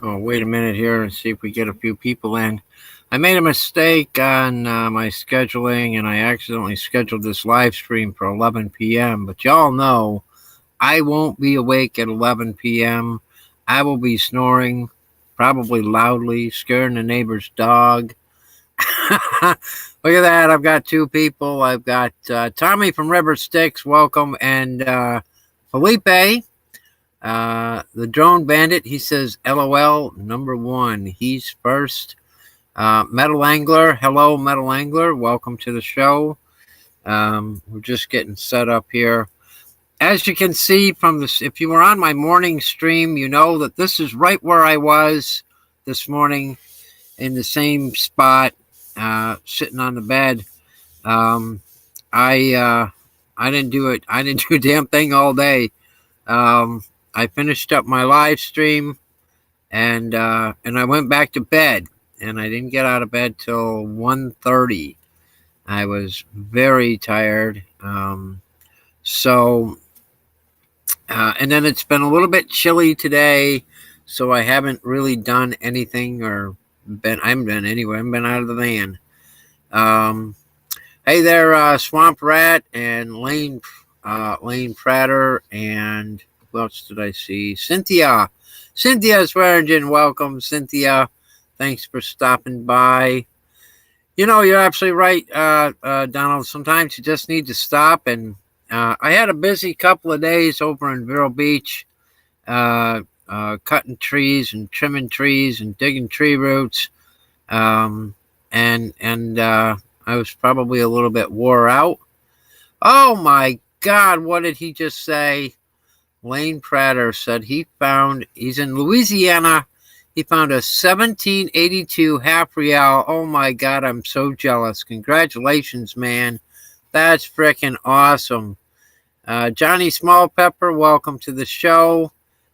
Oh, wait a minute here and see if we get a few people in. I made a mistake on my scheduling, and I accidentally scheduled this live stream for 11 p.m. But y'all know I won't be awake at 11 p.m. I will be snoring, probably loudly, scaring the neighbor's dog. Look at that. I've got two people. I've got Tommy from River Styx, welcome, and Felipe. The drone bandit, he says, LOL, number one. He's first. Metal Angler, hello, Metal Angler. Welcome to the show. We're just getting set up here. As you can see from this, if you were on my morning stream, you know that this is right where I was this morning in the same spot, sitting on the bed. I didn't do it. I didn't do a damn thing all day. I finished up my live stream, and I went back to bed, and I didn't get out of bed till 1:30. I was very tired. And then it's been a little bit chilly today, so I haven't really done anything I haven't been anywhere. I haven't been out of the van. Hey there, Swamp Rat and Lane Prater, and who else did I see? Cynthia Swearingen, welcome, Cynthia. Thanks for stopping by. You know, you're absolutely right, Donald. Sometimes you just need to stop. And I had a busy couple of days over in Vero Beach, cutting trees and trimming trees and digging tree roots. And I was probably a little bit wore out. Oh, my God, what did he just say? Lane Prater said he's in Louisiana. He found a 1782 half real. Oh my God, I'm so jealous. Congratulations, man. That's freaking awesome. Johnny Smallpepper, welcome to the show.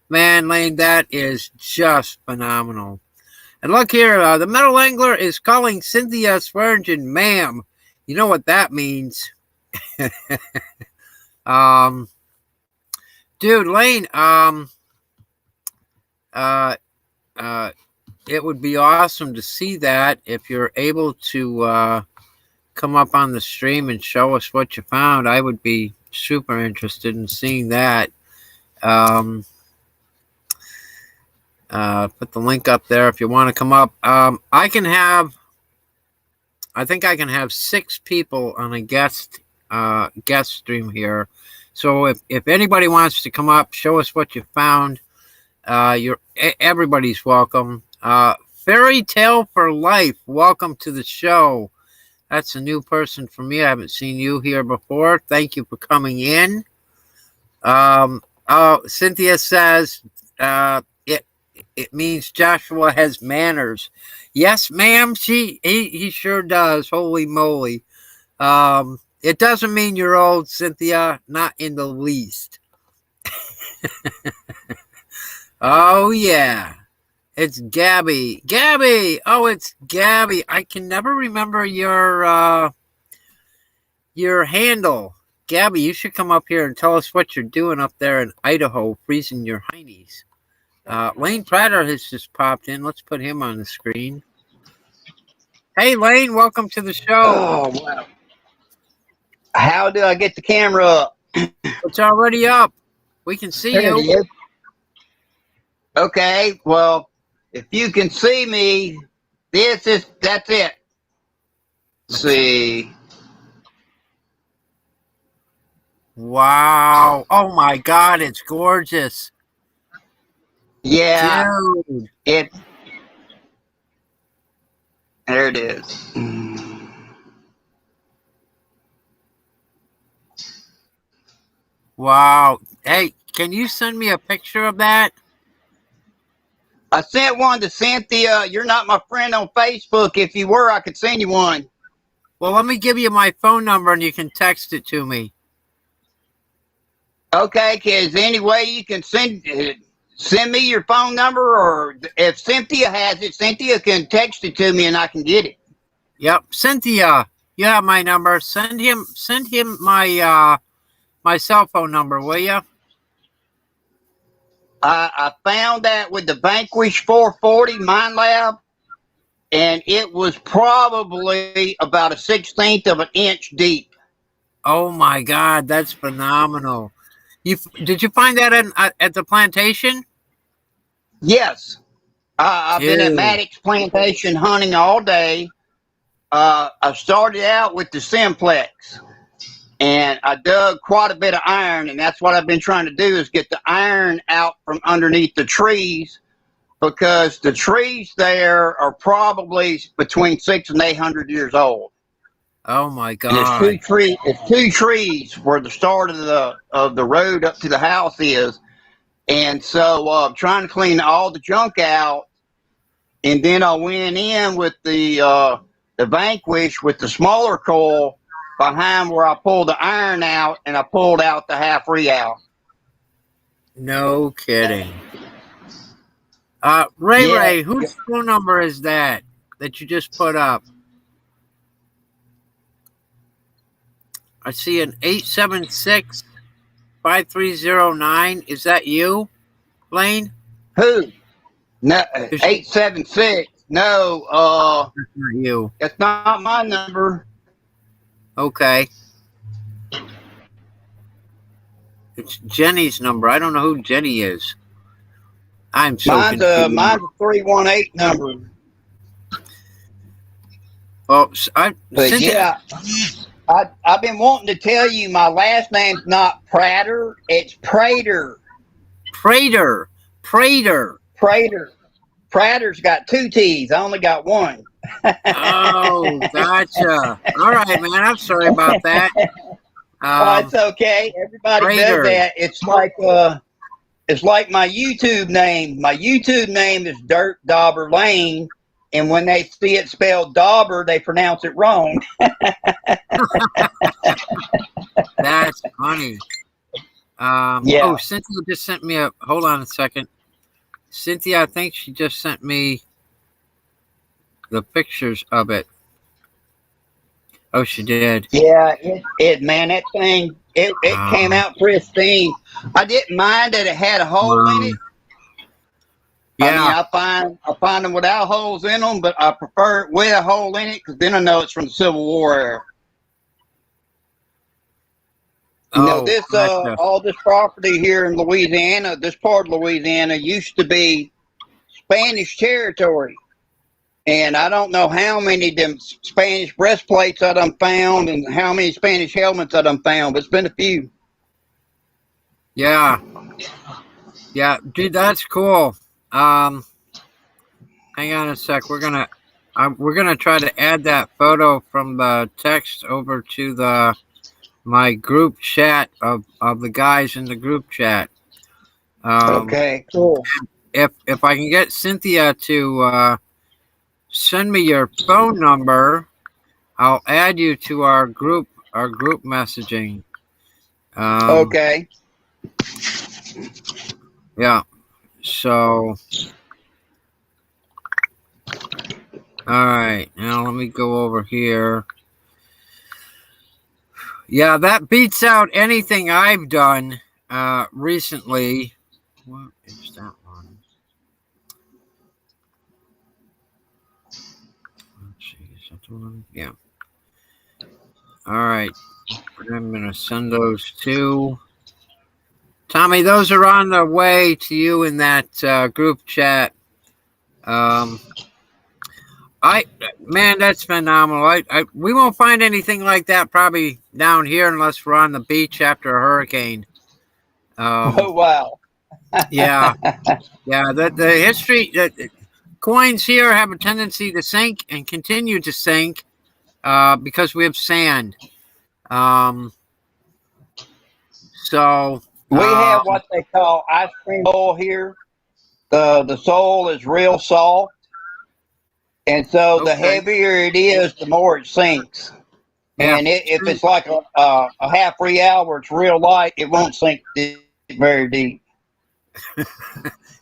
Man, Lane, that is just phenomenal. And look here, the Metal Angler is calling Cynthia Swearingen ma'am. You know what that means. Dude, Lane, it would be awesome to see that if you're able to come up on the stream and show us what you found. I would be super interested in seeing that. Put the link up there if you want to come up. I think I can have 6 people on a guest stream here. So if anybody wants to come up, show us what you found. Everybody's welcome. Fairy Tale for Life, welcome to the show. That's a new person for me. I haven't seen you here before. Thank you for coming in. Cynthia says it means Joshua has manners. Yes, ma'am. He sure does. Holy moly. It doesn't mean you're old, Cynthia. Not in the least. Oh, yeah. It's Gabby. Gabby! Oh, it's Gabby. I can never remember your handle. Gabby, you should come up here and tell us what you're doing up there in Idaho, freezing your heinies. Lane Prater has just popped in. Let's put him on the screen. Hey, Lane, welcome to the show. Oh, wow. How do I get the camera up? It's already up. We can see you. Okay, well, if you can see me, that's it. Let's see. Wow. Oh, my God, it's gorgeous. Yeah. Dude. There it is. Wow. Hey, can you send me a picture of that? I sent one to Cynthia. You're not my friend on Facebook. If you were, I could send you one. Well, let me give you my phone number and you can text it to me. Okay, is there any way you can send me your phone number, or if Cynthia has it, Cynthia can text it to me and I can get it. Yep, Cynthia, you have my number. Send him my my cell phone number, will you? I found that with the Vanquish 440 Mine Lab, and it was probably about a 1/16 of an inch deep. Oh my God, that's phenomenal. Did you find that at the plantation? Yes. I've been at Dude. Maddox Plantation hunting all day. I started out with the Simplex, and I dug quite a bit of iron, and that's what I've been trying to do is get the iron out from underneath the trees, because the trees there are probably between 600 and 800 years old. Oh my And it's God. two trees where the start of the road up to the house is. And so I'm trying to clean all the junk out, and then I went in with the Vanquish with the smaller coil behind where I pulled the iron out, and I pulled out the half real. No kidding. Ray Yeah. Ray, whose phone number is that you just put up? I see an 876-5309. Is that you, Blaine? Who? No, 876. No, That's not you. that's not my number. Okay. It's Jenny's number. I don't know who Jenny is. I'm so Mine's confused. a 318 number. Oh, But yeah, I've been wanting to tell you my last name's not Prater, it's Prater. Prater. Prater's got two T's. I only got one. Oh, gotcha. All right, man. I'm sorry about that. It's okay. Everybody Prater. does that. It's like my YouTube name. My YouTube name is Dirt Dauber Lane, and when they see it spelled Dauber, they pronounce it wrong. That's funny. Yeah. Oh, Cynthia just sent me a. Hold on a second. Cynthia, I think she just sent me the pictures of it. Oh, she did. Yeah, man, that thing it came out pristine. I didn't mind that it had a hole in it. Yeah. I mean, I find them without holes in them, but I prefer it with a hole in it, because then I know it's from the Civil War era. You know, this gotcha. all this property here in Louisiana, this part of Louisiana used to be Spanish territory. And I don't know how many of them Spanish breastplates I done found and how many Spanish helmets I done found, but it's been a few. Yeah. Yeah, dude, that's cool. Hang on a sec. We're gonna try to add that photo from the text over to my group chat of the guys in the group chat. Okay, cool. If I can get Cynthia to send me your phone number, I'll add you to our group messaging. Okay. Yeah. So, all right. Now let me go over here. Yeah, that beats out anything I've done recently. What is that one? Let's see. Is that the one? Yeah. All right. I'm going to send those to Tommy. Those are on the way to you in that group chat. Man, that's phenomenal. We won't find anything like that probably down here unless we're on the beach after a hurricane. Oh, wow. Yeah. Yeah. The history, coins here have a tendency to sink and continue to sink because we have sand. So we have what they call ice cream soil here. The soil is real soft. And so the heavier it is, the more it sinks. Yeah. And if it's like a half real where it's real light, it won't sink very deep.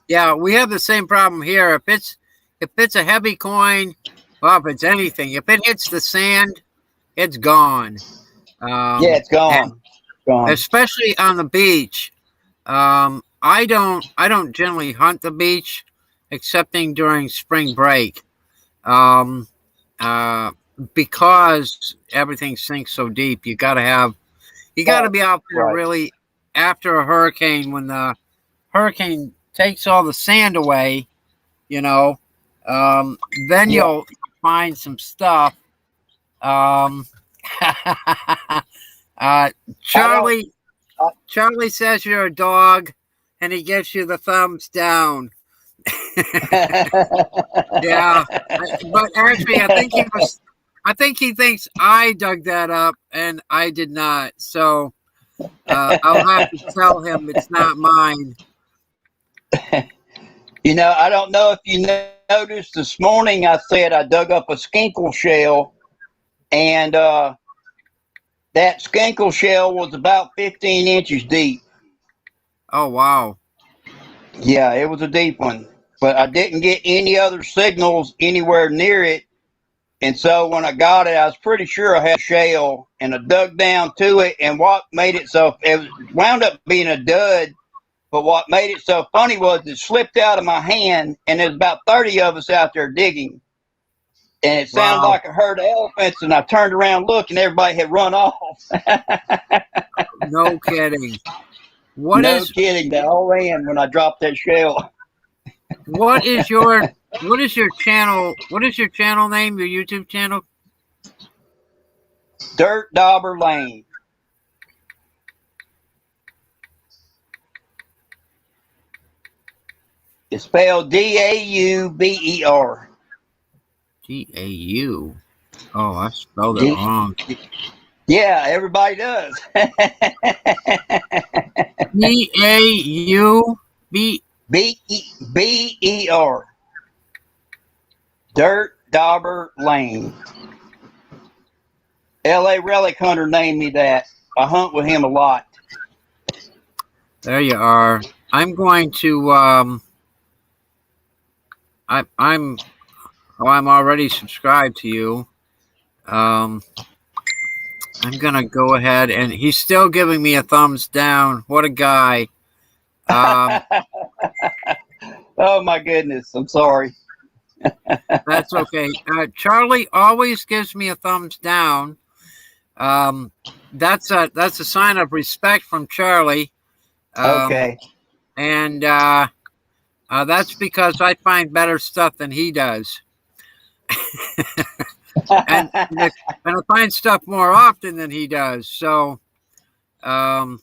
Yeah, we have the same problem here. If it's a heavy coin, well, if it's anything, if it hits the sand, it's gone. Yeah, it's gone. Especially on the beach. I I don't generally hunt the beach, excepting during spring break, um, uh, because everything sinks so deep. You got to be out there Right. really after a hurricane, when the hurricane takes all the sand away. You know, um, then Yeah. you'll find some stuff. Um, I don't. Charlie Charlie says you're a dog, and he gives you the thumbs down. Yeah, but actually, I think he thinks I dug that up, and I did not. So I'll have to tell him it's not mine. I don't know if you noticed this morning. I said I dug up a skinkle shell, and that skinkle shell was about 15 inches deep. Oh wow! Yeah, it was a deep one, but I didn't get any other signals anywhere near it. And so when I got it, I was pretty sure I had a shell, and I dug down to it. And what made it wound up being a dud. But what made it so funny was it slipped out of my hand, and there's about 30 of us out there digging. And it sounded Wow! like a herd of elephants, and I turned around, looked, and everybody had run off. No kidding. No kidding. They all ran when I dropped that shell. What is your channel? What is your channel name? Your YouTube channel? Dirt Dauber Lane. It's spelled Dauber. G-A-U. Oh, I spelled it wrong. Yeah, everybody does. D-A-U-B. B-E-R. Dirt Dauber Lane. L.A. Relic Hunter named me that. I hunt with him a lot. There you are. I'm going to I'm already subscribed to you. I'm gonna go ahead, and he's still giving me a thumbs down. What a guy. Oh my goodness, I'm sorry. That's okay. Charlie always gives me a thumbs down. That's a sign of respect from Charlie. Okay. And that's because I find better stuff than he does. and I find stuff more often than he does. So, yeah,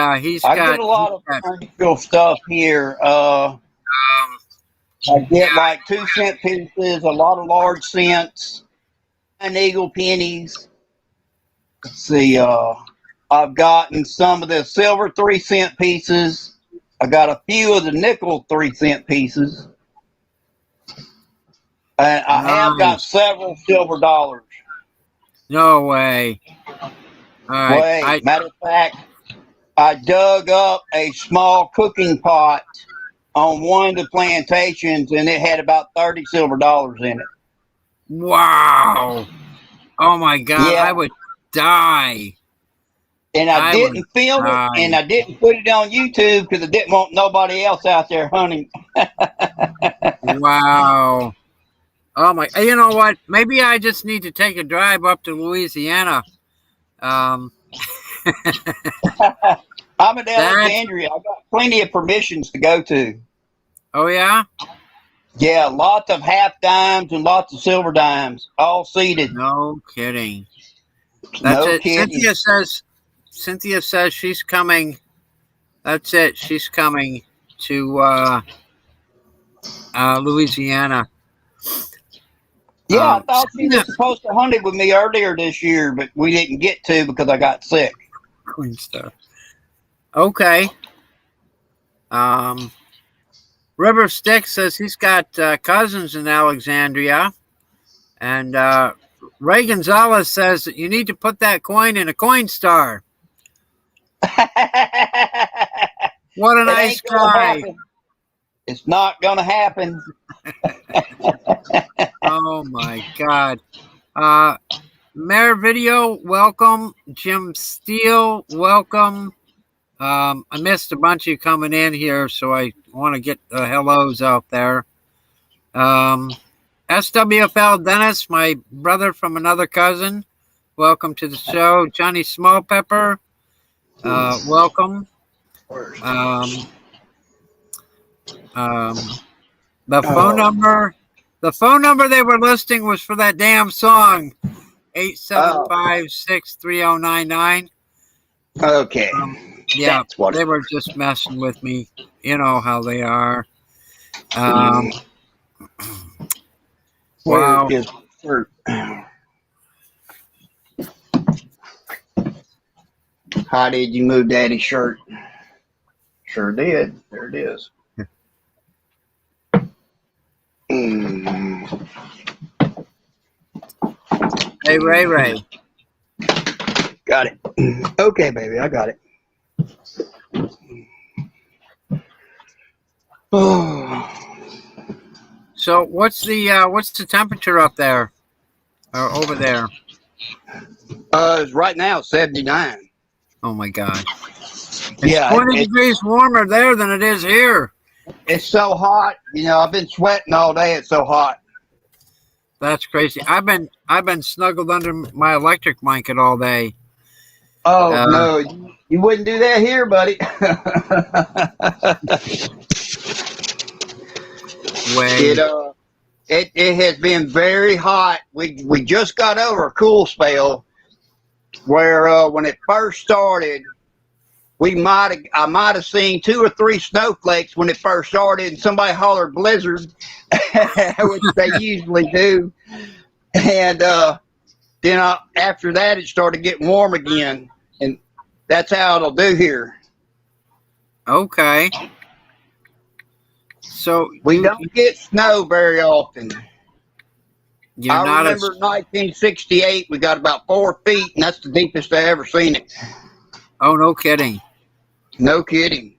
I get a lot of unusual stuff here. I get like 2 cent pieces, a lot of large cents, and eagle pennies. Let's see. I've gotten some of the silver 3 cent pieces. I got a few of the nickel 3 cent pieces. And I have got several silver dollars. No way. All right. Matter of fact, I dug up a small cooking pot on one of the plantations, and it had about 30 silver dollars in it. Wow. Oh my God. Yeah. I would die. And I didn't film it, and I didn't put it on YouTube because I didn't want nobody else out there hunting. Wow. Oh my! You know what? Maybe I just need to take a drive up to Louisiana. I'm in Alexandria. I've got plenty of permissions to go to. Oh yeah? Yeah, lots of half dimes and lots of silver dimes, all seeded. No kidding. That's it. Kidding. Cynthia says she's coming. That's it. She's coming to Louisiana. Yeah, I thought she was supposed to hunt it with me earlier this year, but we didn't get to because I got sick. Queen stuff. Okay. River Stick says he's got cousins in Alexandria. And Ray Gonzalez says that you need to put that coin in a coin star. What a nice guy. It's not going to happen. Oh, my God. Mayor Video, welcome. Jim Steele, welcome. I missed a bunch of you coming in here, so I want to get the hellos out there. SWFL Dennis, my brother from another cousin, welcome to the show. Johnny Smallpepper, welcome. The phone number they were listing was for that damn song, 875-63099. Okay. Yeah, they were just messing with me. You know how they are. Wow. How did you move Daddy's shirt? Sure did. There it is. Hey, Ray. Got it. Okay, baby, I got it. So what's the temperature up there or over there? Right now 79. Oh my God. It's 20 degrees warmer there than it is here. It's so hot. You know, I've been sweating all day. It's so hot. That's crazy. I've been snuggled under my electric blanket all day. Oh no, you wouldn't do that here, buddy. It has been very hot. We just got over a cool spell where when it first started, I might have seen 2 or 3 snowflakes when it first started, and somebody hollered blizzard, which they usually do, and then after that it started getting warm again, and that's how it'll do here. Okay. So we don't get snow very often. I remember 1968, we got about 4 feet, and that's the deepest I ever seen it. Oh, no kidding. No kidding.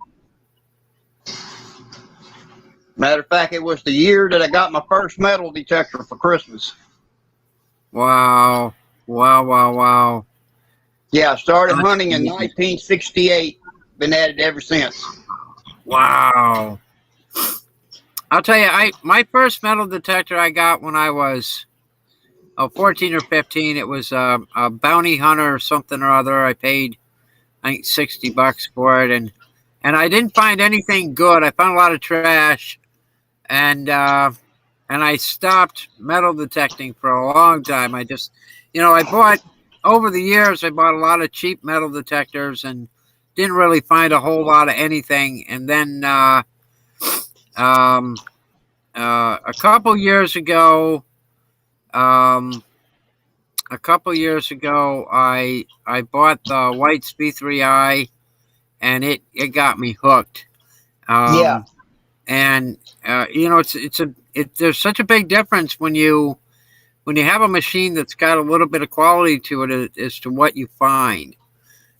Matter of fact, it was the year that I got my first metal detector for Christmas. Wow. Yeah, I started hunting in 1968. Been at it ever since. Wow. I'll tell you, my first metal detector I got when I was 14 or 15. It was a bounty hunter or something or other. I paid, I think, $60 for it, and I didn't find anything good. I found a lot of trash, and I stopped metal detecting for a long time. I just, I bought over the years. I bought a lot of cheap metal detectors and didn't really find a whole lot of anything. And then a couple years ago, I bought the White's B3i, and it got me hooked. Yeah. And there's such a big difference when you have a machine that's got a little bit of quality to it as to what you find.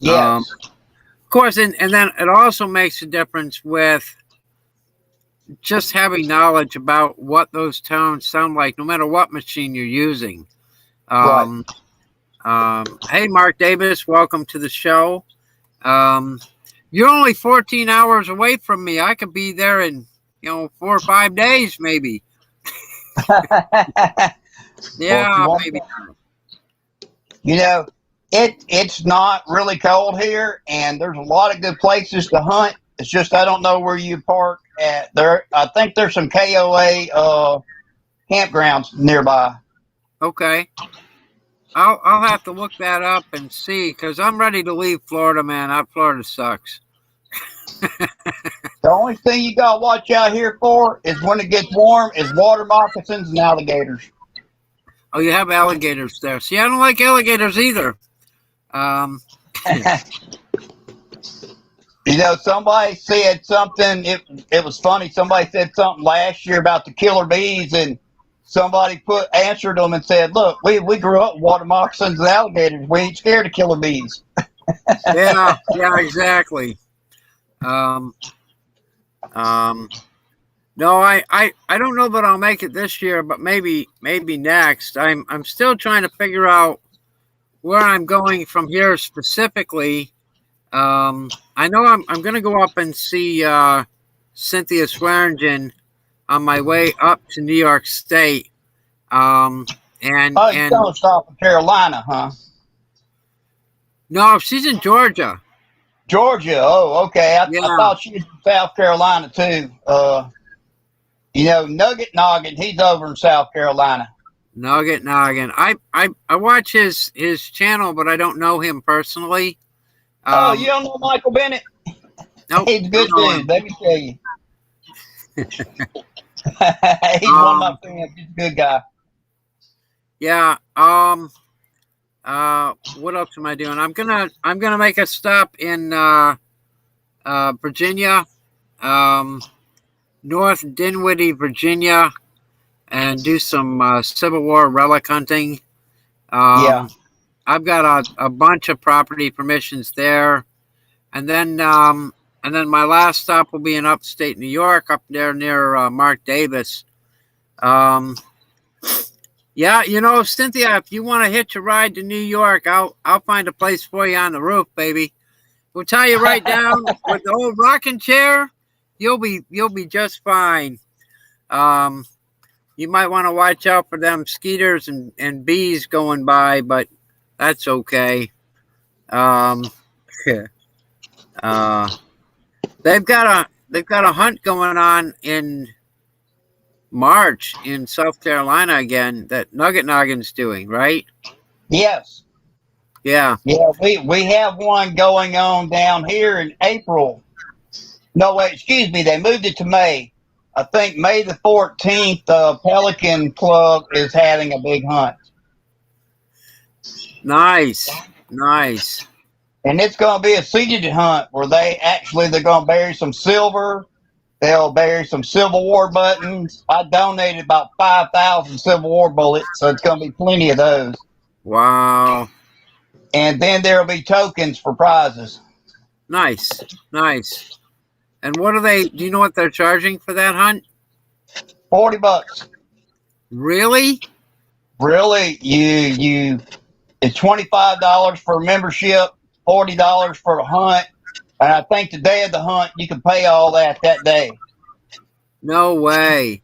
Yes. Of course, and then it also makes a difference with just having knowledge about what those tones sound like, no matter what machine you're using. Right. Hey, Mark Davis, welcome to the show. You're only 14 hours away from me. I could be there in 4 or 5 days, maybe. Yeah, maybe. It's not really cold here, and there's a lot of good places to hunt. It's just I don't know where you park at. I think there's some KOA campgrounds nearby. Okay. I'll have to look that up and see, because I'm ready to leave Florida, man. Florida sucks. The only thing you got to watch out here for is when it gets warm is water moccasins and alligators. Oh, you have alligators there. See, I don't like alligators either. Somebody said something. It was funny. Somebody said something last year about the killer bees, and somebody answered them and said, "Look, we grew up with water moccasins and alligators. We ain't scared of killer bees." Yeah, exactly. No, I don't know that I'll make it this year, but maybe next. I'm still trying to figure out where I'm going from here specifically. I know I'm going to go up and see Cynthia Swearingen on my way up to New York State. And you're going to stop in Carolina, huh? No, she's in Georgia. Georgia. Oh, okay. I thought she was in South Carolina too. Nugget Noggin, he's over in South Carolina. Nugget Noggin. I watch his channel, but I don't know him personally. You don't know Michael Bennett? Nope, he's a good dude. Let me tell you. He's one of my friends. He's a good guy. Yeah. What else am I doing? I'm gonna make a stop in Virginia, North Dinwiddie, Virginia, and do some Civil War relic hunting. I've got a bunch of property permissions there, and then my last stop will be in upstate New York, up there near Mark Davis. Yeah, Cynthia, if you want to hitch a ride to New York, I'll find a place for you on the roof, baby. We'll tie you right down with the old rocking chair. You'll be just fine. You might want to watch out for them skeeters and bees going by, but that's okay. They've got a hunt going on in March in South Carolina again that Nugget Noggin's doing, right? Yes. Yeah. Yeah, we have one going on down here in April. No, wait, excuse me. They moved it to May. I think May the 14th, Pelican Club is having a big hunt. Nice. And it's going to be a seated hunt where they're going to bury some silver. They'll bury some Civil War buttons. I donated about 5,000 Civil War bullets, so it's going to be plenty of those. Wow. And then there'll be tokens for prizes. Nice. And do you know what they're charging for that hunt? $40. Really? Really? It's $25 for a membership, $40 for a hunt. And I think the day of the hunt, you can pay all that day. No way.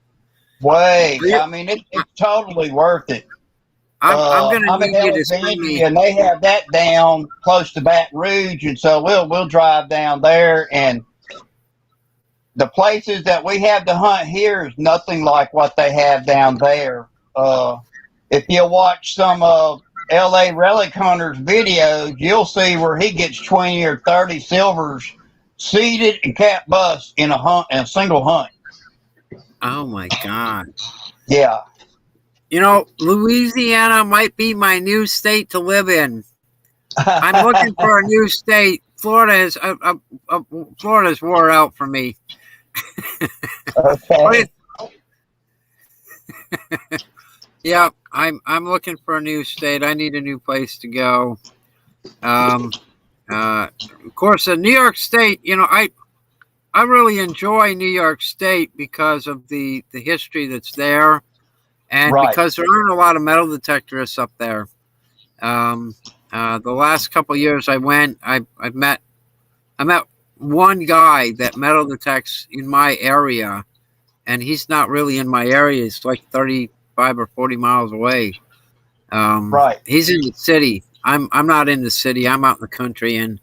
I mean, it's totally worth it. I'm going to need you to send me. And they have that down close to Baton Rouge, and so we'll drive down there. And the places that we have to hunt here is nothing like what they have down there. If you watch some LA Relic Hunters videos, you'll see where he gets 20 or 30 silvers seeded and cap bust in a single hunt. Oh my God. Yeah. Louisiana might be my new state to live in. I'm looking for a new state. Florida's wore out for me. Okay. Yeah, I'm looking for a new state. I need a new place to go. Of course, New York State. I really enjoy New York State because of the history that's there, and because there aren't a lot of metal detectorists up there. The last couple of years I went, I met one guy that metal detects in my area, and he's not really in my area. It's like 35 or 40 miles away. He's in the city. I'm not in the city. I'm out in the country, and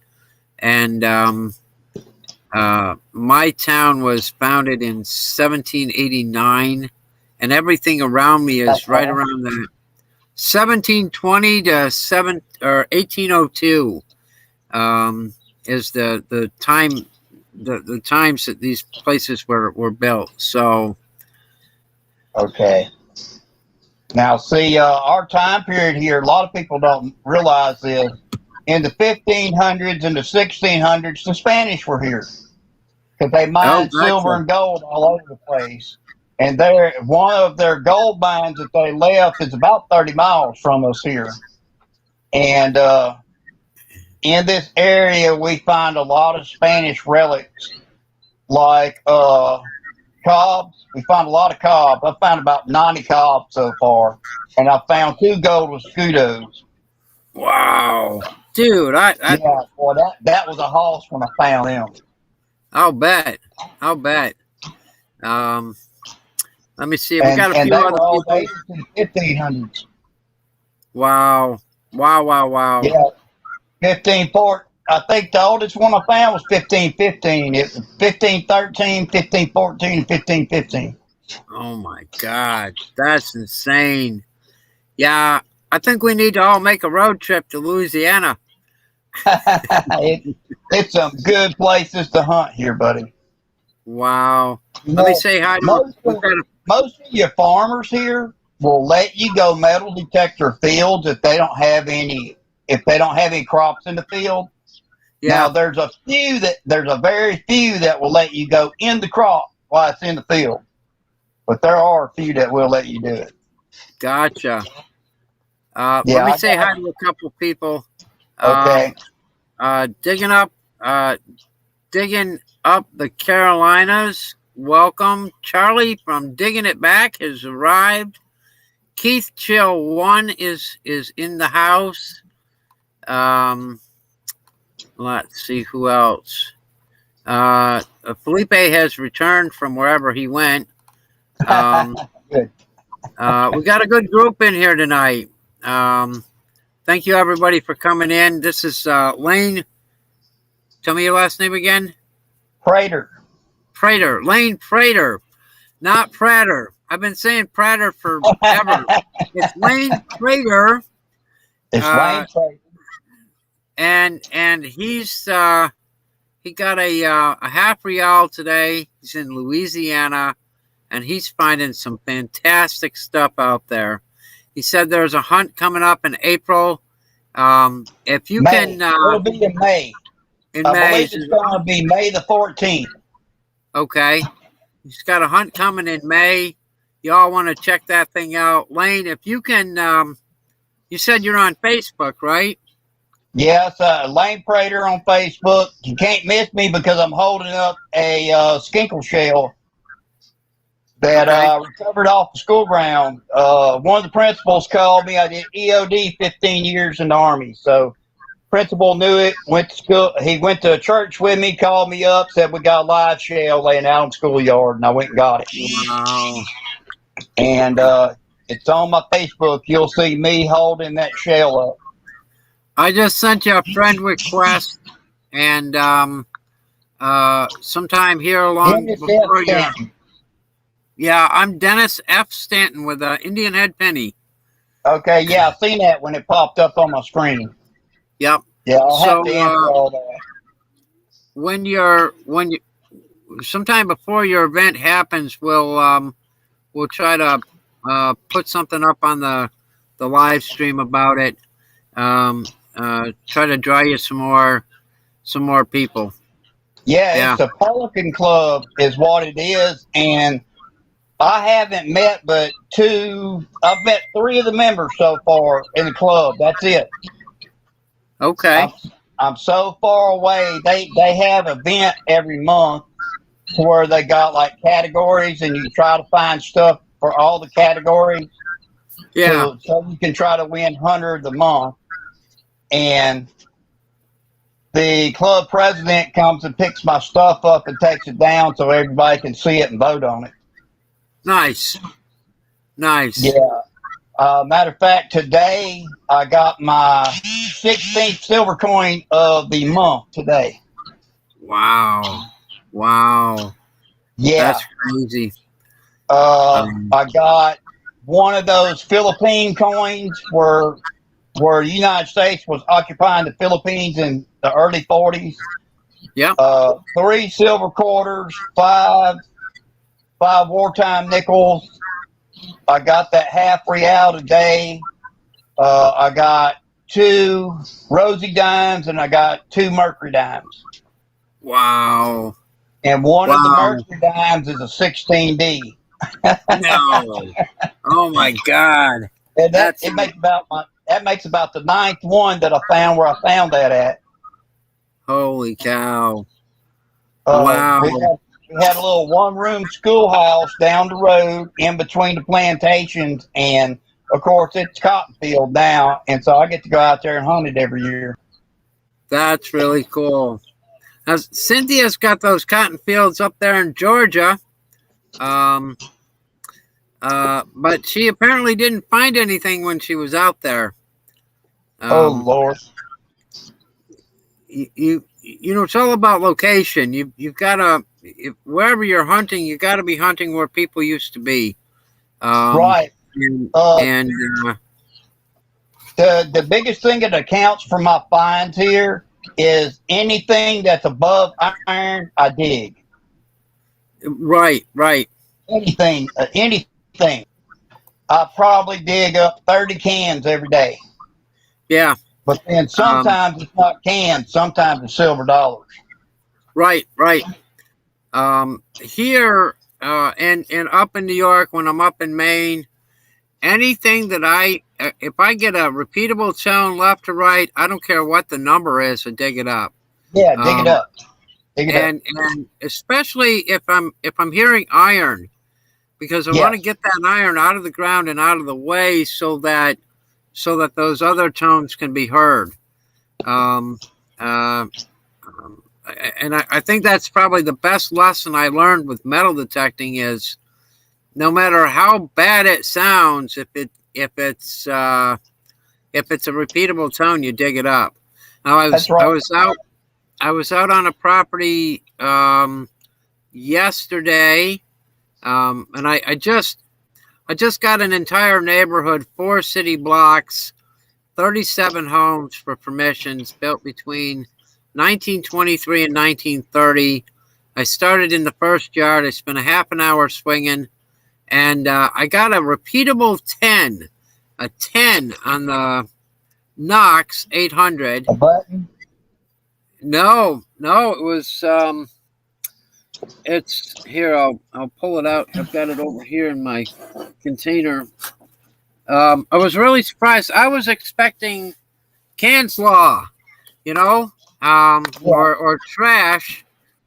my town was founded in 1789, and everything around me is right around the 1720 to 1802 is the time the times that these places were built. So okay. Now, see, our time period here, a lot of people don't realize this. In the 1500s and the 1600s, the Spanish were here because they mined silver and gold all over the place. And one of their gold mines that they left is about 30 miles from us here. And in this area, we find a lot of Spanish relics, like cobs. We found a lot of cobs. I found about 90 cobs so far. And I found 2 gold with scudos. Wow. dude, Yeah, boy, that was a hoss when I found him. I'll bet. I'll bet. Um, Let me see. We And got a and few they other were all people. dated to the 1500s. Wow. Wow, wow, wow. Yeah, 1540. I think the oldest one I found was 1515. It was 1513, 1514, 1515. Oh my God. That's insane. Yeah, I think we need to all make a road trip to Louisiana. It's some good places to hunt here, buddy. Wow. You Let me know, say hi to most of, most of your farmers here will let you go metal detector fields if they don't have any crops in the field. yeah. Now there's a very few that will let you go in the crop while it's in the field. But there are a few that will let you do it. Gotcha. Yeah, Let me say hi to a couple people. Okay. Digging up the Carolinas. Welcome. Charlie from Digging It Back has arrived. Keith Chill 1 is in the house. Let's see who else. Felipe has returned from wherever he went. Good. We got a good group in here tonight. Thank you, everybody, for coming in. This is Lane. Tell me your last name again. Prater. Lane Prater, not Prater. I've been saying Prater forever. It's Lane Prater. It's Lane Prater. And he's he got a half real today. He's in Louisiana, and he's finding some fantastic stuff out there. He said there's a hunt coming up in April. If you May. can, It'll be in May. I believe it's going to be May the 14th. Okay, he's got a hunt coming in May. Y'all want to check that thing out, Lane? If you can, you said you're on Facebook, right? Yes, Lane Prater on Facebook. You can't miss me because I'm holding up a skinkle shell that recovered off the school ground. One of the principals called me. I did EOD 15 years in the Army. So principal knew it, went to school. He went to church with me, called me up, said we got a live shell laying out in the schoolyard, and I went and got it. Wow. And it's on my Facebook. You'll see me holding that shell up. I just sent you a friend request, and sometime here along before you. Yeah, I'm Dennis F. Stanton with Indian Head Penny. Okay, yeah, I seen that when it popped up on my screen. Yep. Yeah, I'll have to answer all that. When you sometime before your event happens, we'll try to put something up on the live stream about it. Try to draw you some more people. Yeah, it's a Pelican Club is what it is, and I haven't met but two. I've met three of the members so far in the club. That's it. Okay. I'm so far away. They have an event every month where they got like categories, and you try to find stuff for all the categories. Yeah. So you can try to win Hunter of the Month. And the club president comes and picks my stuff up and takes it down so everybody can see it and vote on it. Nice. Yeah. Matter of fact, today I got my 16th silver coin of the month today. Wow. Yeah. That's crazy. I got one of those Philippine coins where the United States was occupying the Philippines in the early 40s. Yeah. 3 silver quarters, 5 wartime nickels. I got that half real today. I got 2 rosy dimes, and I got 2 mercury dimes. Wow. And one of the mercury dimes is a 16D. No. Oh my God. And that makes about the 9th one that I found where I found that at. Holy cow. Wow. We had a little one-room schoolhouse down the road in between the plantations, and of course it's cotton field now, and so I get to go out there and hunt it every year. That's really cool. Now, Cynthia's got those cotton fields up there in Georgia. But she apparently didn't find anything when she was out there. Oh Lord. You know, it's all about location. You've got to, wherever you're hunting, you got to be hunting where people used to be. Right. And the biggest thing that accounts for my finds here is anything that's above iron, I dig. Right. Anything. I probably dig up 30 cans every day. Yeah. But then sometimes it's not cans, sometimes it's silver dollars. Right. Here and up in New York, when I'm up in Maine, anything that if I get a repeatable tone left to right, I don't care what the number is, I dig it up. Yeah, dig it up. And especially if I'm hearing iron, because I want to get that iron out of the ground and out of the way so that those other tones can be heard. And I think that's probably the best lesson I learned with metal detecting is no matter how bad it sounds, if it's a repeatable tone, you dig it up. Now I was out on a property yesterday, and I just got an entire neighborhood, 4 city blocks, 37 homes for permissions built between 1923 and 1930. I started in the first yard. I spent a half an hour swinging, and I got a repeatable 10 on the Knox 800. A button? No, it was. It's here. I'll pull it out. I've got it over here in my container. I was really surprised. I was expecting Can's Law, or trash,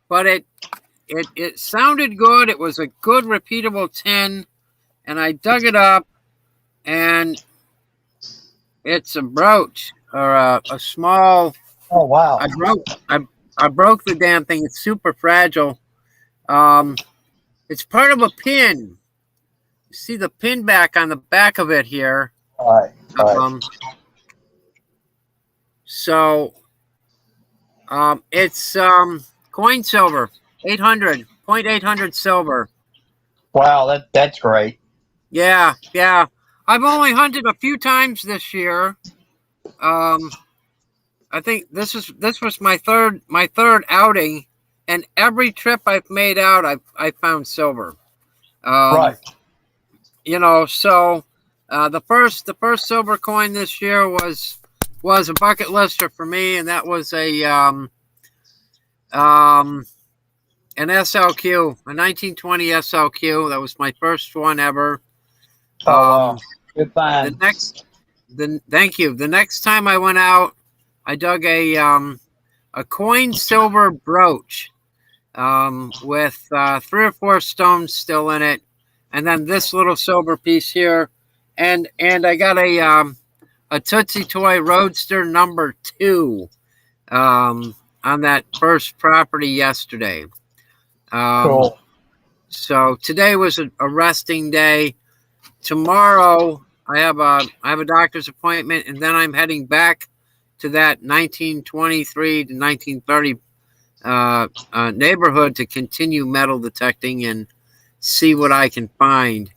but it sounded good. It was a good repeatable 10, and I dug it up, and it's a brooch or a small. Oh wow! I broke the damn thing. It's super fragile. It's part of a pin. You see the pin back on the back of it here. All right. So it's coin silver, 800, 0.800 silver. Wow, that's great. Yeah. I've only hunted a few times this year. I think this was my third outing, and every trip I've made out, I found silver. Right. So the first silver coin this year was a bucket lister for me, and that was an SLQ, a 1920 SLQ. That was my first one ever. Wow. Good find. Thank you. The next time I went out, I dug a coin silver brooch with 3 or 4 stones still in it, and then this little silver piece here, and I got a Tootsie Toy Roadster number 2 on that first property yesterday. Cool. So today was a resting day. Tomorrow I have a doctor's appointment, and then I'm heading back to that 1923 to 1930 neighborhood to continue metal detecting and see what I can find.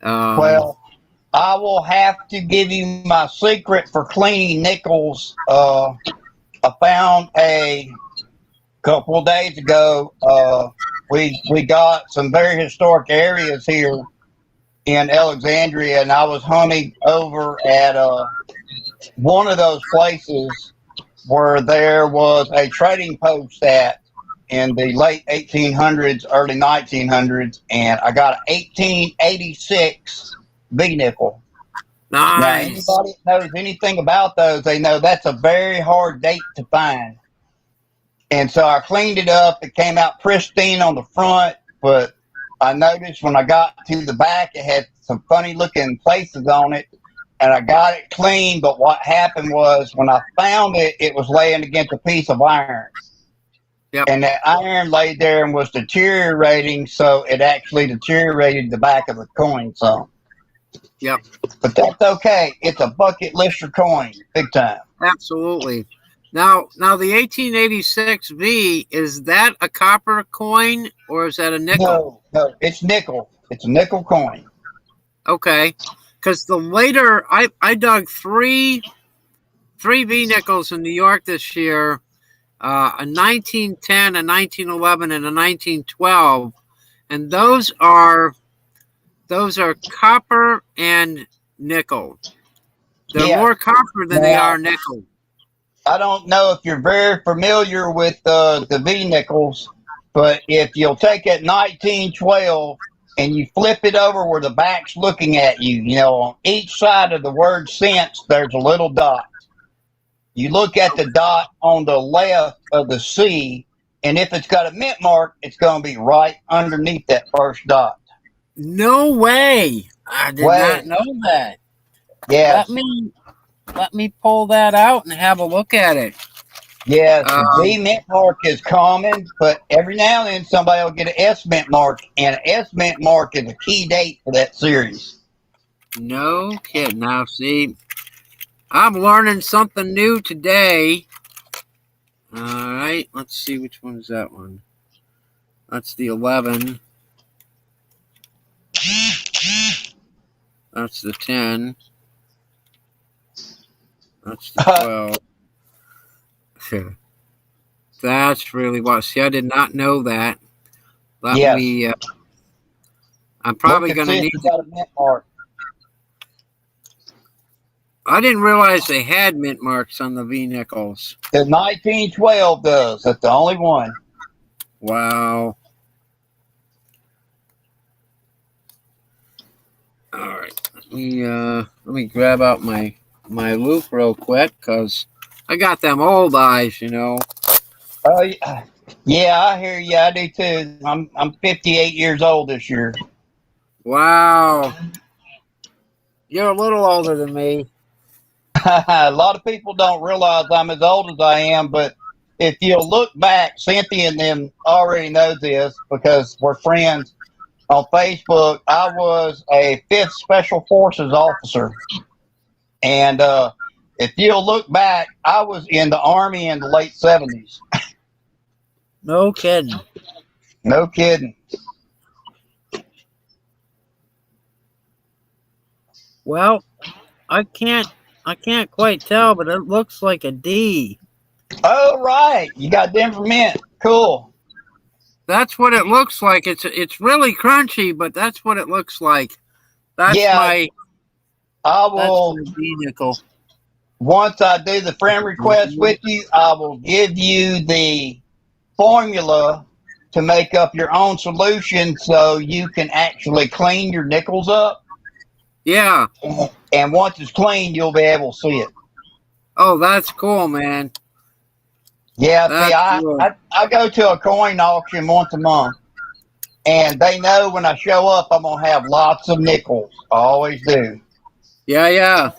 Well, I will have to give you my secret for cleaning nickels. I found a couple of days ago. We got some very historic areas here in Alexandria, and I was hunting over at one of those places where there was a trading post at in the late 1800s, early 1900s, and I got an 1886 V nickel. Nice. Now, anybody that knows anything about those, they know that's a very hard date to find. And so I cleaned it up. It came out pristine on the front, but I noticed when I got to the back, it had some funny looking places on it. and I got it clean. But what happened was when I found it, it was laying against a piece of iron. Yep. And that iron laid there and was deteriorating, so it actually deteriorated the back of the coin some. Yep. But that's okay. It's a bucket lister coin, big time. Absolutely. Now the 1886 V, is that a copper coin or is that a nickel? No, it's nickel. It's a nickel coin. Okay, because the later I dug three V nickels in New York this year, a 1910, a 1911, and a 1912, and those are copper and nickel. They're more copper than they are nickel. I don't know if you're very familiar with the V nickels, but if you'll take it 1912 and you flip it over where the back's looking at you, you know, on each side of the word cents, there's a little dot. You look at the dot on the left of the C, and if it's got a mint mark, it's going to be right underneath that first dot. No way! I did not know that. Yes. Let me pull that out and have a look at it. Yes, the V mint mark is common, but every now and then somebody will get an S mint mark, and an S mint mark is a key date for that series. No kidding. Now, see, I'm learning something new today. All right, let's see which one is that one. That's the 11. That's the 10. That's the 12. That's really what. See, I did not know that. Let me. I'm probably going to need. Got a mint mark. I didn't realize they had mint marks on the V nickels. The 1912 does. That's the only one. Wow. All right. Let me grab out my loop real quick because I got them old eyes, you know. Oh yeah, I hear you. I do too. I'm 58 years old this year. Wow. You're a little older than me. A lot of people don't realize I'm as old as I am, but if you'll look back, Cynthia and them already know this because we're friends on Facebook. I was a 5th Special Forces officer. And if you'll look back, I was in the Army in the late 70s. No kidding. No kidding. Well, I can't quite tell, but it looks like a D. Oh, right. You got Denver mint. Cool. That's what it looks like. It's really crunchy, but that's what it looks like. That's my D nickel. Once I do the friend request with you, I will give you the formula to make up your own solution so you can actually clean your nickels up. Yeah. And once it's clean, you'll be able to see it. Oh, that's cool, man. Yeah, that's cool. I go to a coin auction once a month, and they know when I show up, I'm going to have lots of nickels. I always do. Yeah.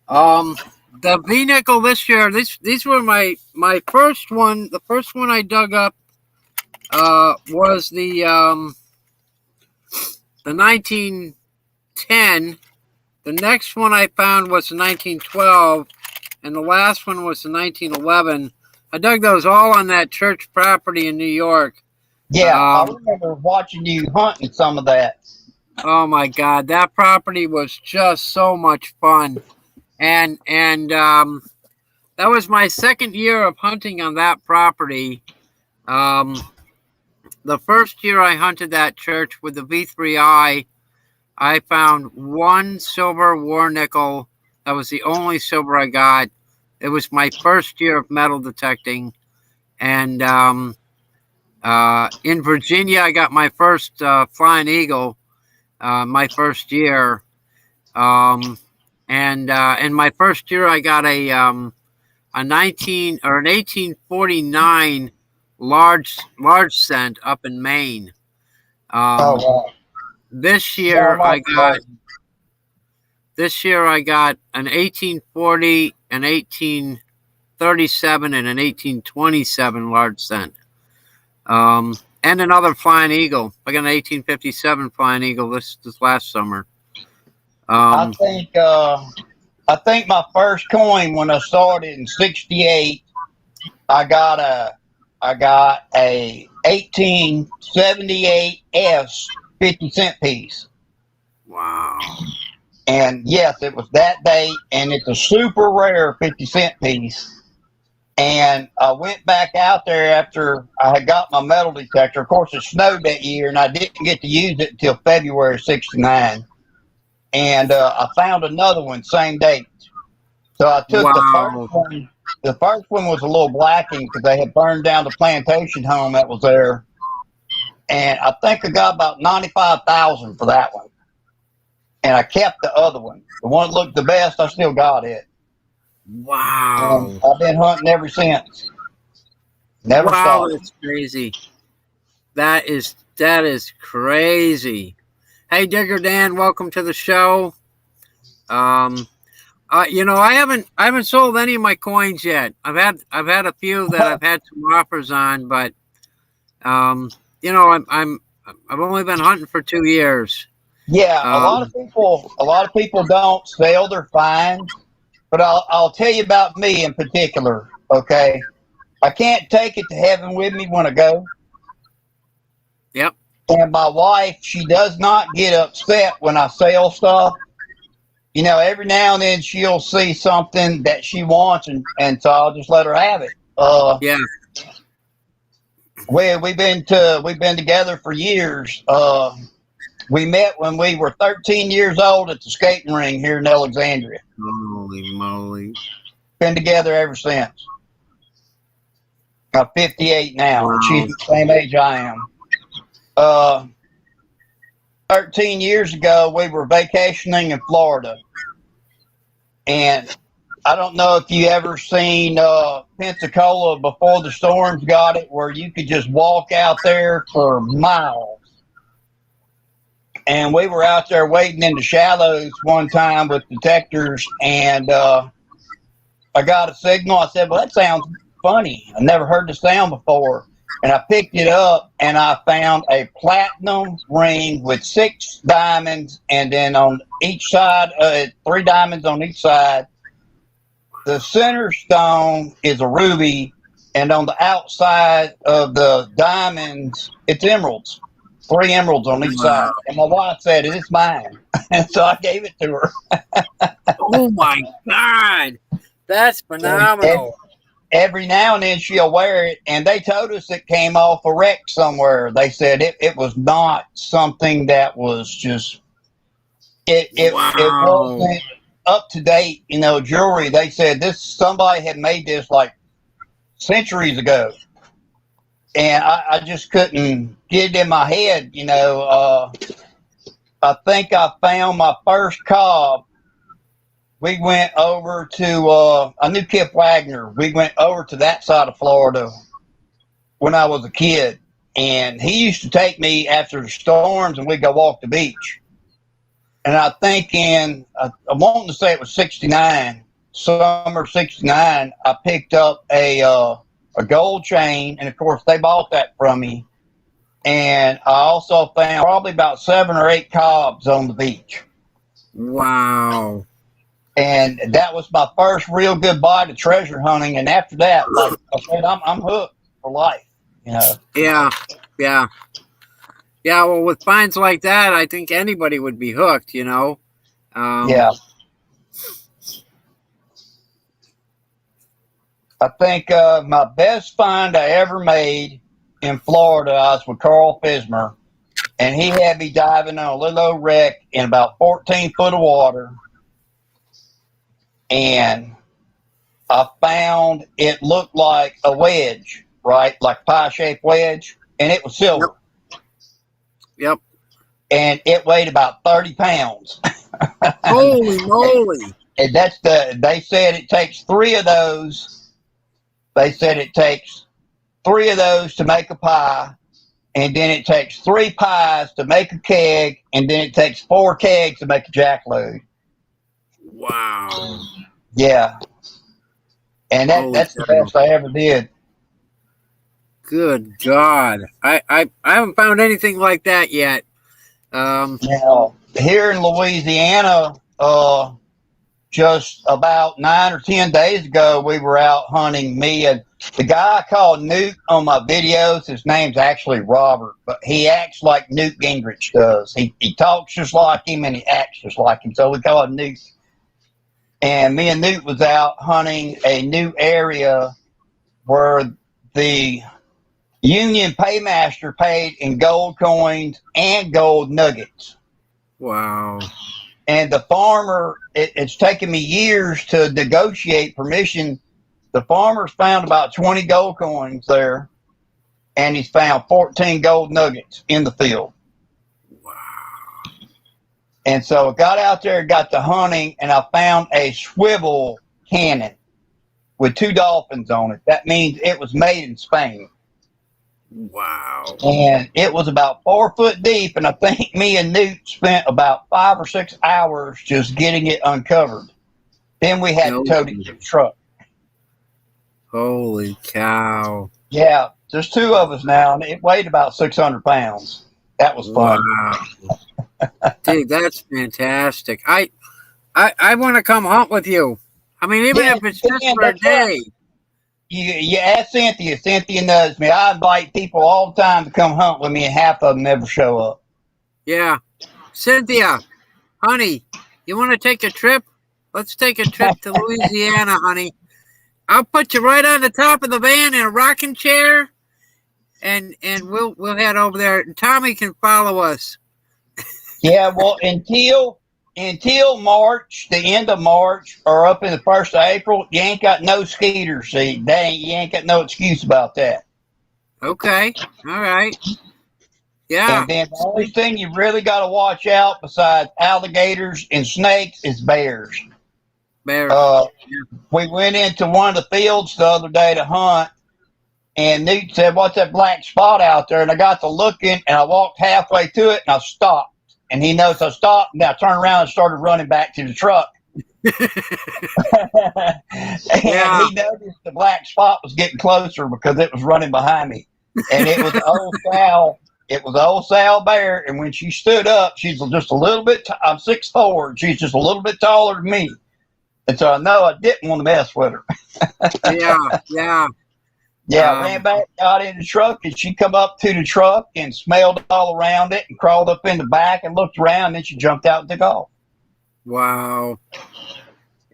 The V nickel this year, these were my first one. The first one I dug up was the 1910. The next one I found was the 1912, and the last one was the 1911. I dug those all on that church property in New York. Yeah, I remember watching you hunting some of that. Oh my God, that property was just so much fun. And that was my second year of hunting on that property. The first year I hunted that church with the V3I, I found one silver war nickel. That was the only silver I got. It was my first year of metal detecting. And in Virginia, I got my first flying eagle my first year. And in my first year, I got a 1849 large cent up in Maine. Wow. This year I got This year I got an 1840, an 1837, and an 1827 large cent. And another flying eagle. I got an 1857 flying eagle this last summer. I think my first coin when I started in '68, I got a 1878 S 50-cent piece. Wow. And yes, it was that date, and it's a super rare 50-cent piece. And I went back out there after I had got my metal detector. Of course, it snowed that year, and I didn't get to use it until February '69. And I found another one, same date. So I took the first one. The first one was a little blackened because they had burned down the plantation home that was there. And I think I got about $95,000 for that one. And I kept the other one. The one that looked the best, I still got it. Wow. And I've been hunting ever since. Never stopped. That's crazy. That is crazy. Hey, Digger Dan, welcome to the show. I haven't sold any of my coins yet. I've had a few that I've had some offers on, but I've only been hunting for 2 years. Yeah, a lot of people don't sell their finds, but I'll tell you about me in particular. Okay, I can't take it to heaven with me when I go. Yep. And my wife, she does not get upset when I sell stuff. Every now and then she'll see something that she wants, and so I'll just let her have it. Yeah. We've been together for years. We met when we were 13 years old at the skating ring here in Alexandria. Holy moly. Been together ever since. I'm 58 now. Wow. She's the same age I am. 13 years ago, we were vacationing in Florida. And I don't know if you ever seen Pensacola before the storms got it, where you could just walk out there for miles. And we were out there waiting in the shallows one time with detectors, and I got a signal. I said, well, that sounds funny. I never heard the sound before. And I picked it up, and I found a platinum ring with 6 diamonds, and then on each side, 3 diamonds on each side. The center stone is a ruby, and on the outside of the diamonds, it's emeralds. 3 emeralds on each side. And my wife said, it's mine. And so I gave it to her. Oh, my God. That's phenomenal. Every now and then she'll wear it, and they told us it came off a wreck somewhere. They said it was not something that was just it wasn't up to date, jewelry. They said somebody had made this like centuries ago, and I just couldn't get it in my head. I think I found my first cob. We went over to, I knew Kip Wagner. We went over to that side of Florida when I was a kid. And he used to take me after the storms, and we'd go walk the beach. And I think I'm wanting to say it was '69, summer '69, I picked up a gold chain. And, of course, they bought that from me. And I also found probably about 7 or 8 cobs on the beach. Wow. And that was my first real good bite of treasure hunting. And after that, like I said, I'm hooked for life. Yeah. Well, with finds like that, I think anybody would be hooked. Yeah. I think my best find I ever made in Florida, I was with Carl Fismer, and he had me diving on a little old wreck in about 14 foot of water. And I found it looked like a wedge, right? Like a pie-shaped wedge. And it was silver. Yep. And it weighed about 30 pounds. Holy moly. And they said it takes 3 of those. They said it takes 3 of those to make a pie. And then it takes 3 pies to make a keg. And then it takes 4 kegs to make a jackload. Wow. Yeah. And Holy that's the cow. best I ever did. Good God. I haven't found anything like that yet. Now, here in Louisiana, just about 9 or 10 days ago, we were out hunting. Me and the guy I call Newt on my videos, his name's actually Robert, but he acts like Newt Gingrich does. He talks just like him and he acts just like him, so we call him Newt. And me and Newt was out hunting a new area where the Union paymaster paid in gold coins and gold nuggets. wow. And the farmer, it's taken me years to negotiate permission. The farmer's found about 20 gold coins there, and he's found 14 gold nuggets in the field. Wow. And so I got out there, got to hunting, and I found a swivel cannon with 2 dolphins on it. That means it was made in Spain. Wow. And it was about 4 foot deep, and I think me and Newt spent about 5 or 6 hours just getting it uncovered. Then we had to tow it to the truck. Holy cow. Yeah, there's 2 of us now, and it weighed about 600 pounds. That was fun. Wow. Dude, that's fantastic. I want to come hunt with you. I mean, even if it's just for a day. Right. You ask Cynthia. Cynthia knows me. I invite people all the time to come hunt with me, and half of them never show up. Yeah. Cynthia, honey, you want to take a trip? Let's take a trip to Louisiana, honey. I'll put you right on the top of the van in a rocking chair, and we'll head over there. And Tommy can follow us. Yeah, well, until March, the end of March, or up in the 1st of April, you ain't got no skeeters. See, you ain't got no excuse about that. Okay, all right. Yeah. And then the only thing you really got to watch out besides alligators and snakes is bears. Bears. We went into one of the fields the other day to hunt, and Newt said, "What's that black spot out there?" And I got to looking, and I walked halfway to it, and I stopped. And he knows I stopped, and I turned around and started running back to the truck. And he noticed the black spot was getting closer because it was running behind me. And it was an old sow. It was an old sow bear, and when she stood up, she's just a little bit, I'm 6'4", and she's just a little bit taller than me. And so I know I didn't want to mess with her. Yeah. Yeah, ran back, got in the truck, and she come up to the truck and smelled all around it and crawled up in the back and looked around, and then she jumped out and took off. Wow.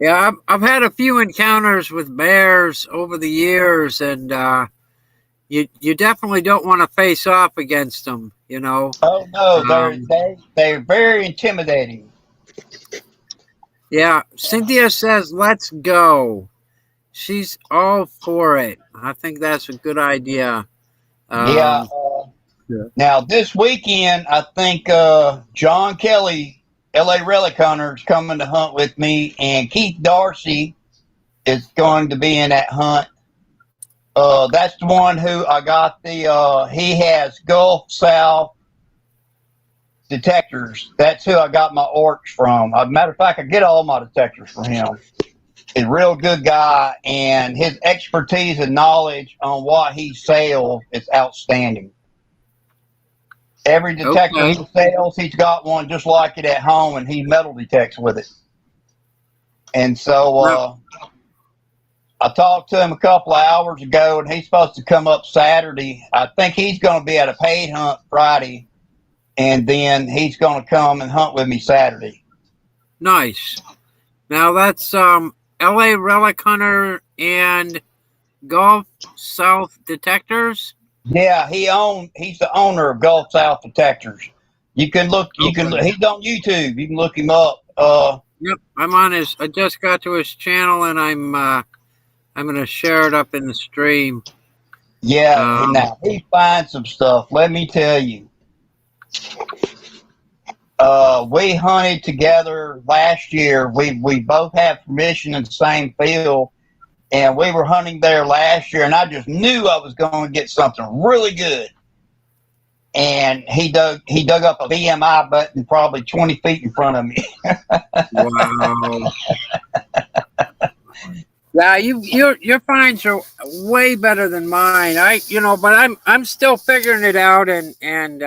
Yeah, I've had a few encounters with bears over the years, and you definitely don't want to face off against them, you know. Oh no, they're very intimidating. Yeah, Cynthia says, "Let's go." She's all for it. I think that's a good idea. Yeah. Now this weekend, I think John Kelly, LA Relic Hunter, is coming to hunt with me, and Keith Darcy is going to be in that hunt. That's the one who I got he has Gulf South detectors. That's who I got my orcs from. As a matter of fact, I get all my detectors from him. He's a real good guy, and his expertise and knowledge on what he sells is outstanding. Every detector he sells, he's got one just like it at home, and he metal detects with it. And so I talked to him a couple of hours ago, and he's supposed to come up Saturday. I think he's going to be at a paid hunt Friday, and then he's going to come and hunt with me Saturday. Nice. Now that's LA Relic Hunter and Gulf South Detectors. Yeah, he's the owner of Gulf South Detectors. You can look. He's on YouTube. You can look him up. Yep, I'm on his. I just got to his channel, and I'm going to share it up in the stream. Yeah, now he finds some stuff. Let me tell you. We hunted together last year. We both had permission in the same field, and we were hunting there last year, and I just knew I was going to get something really good. and he dug up a BMI button probably 20 feet in front of me. Wow. Yeah, your finds are way better than mine. But I'm still figuring it out, and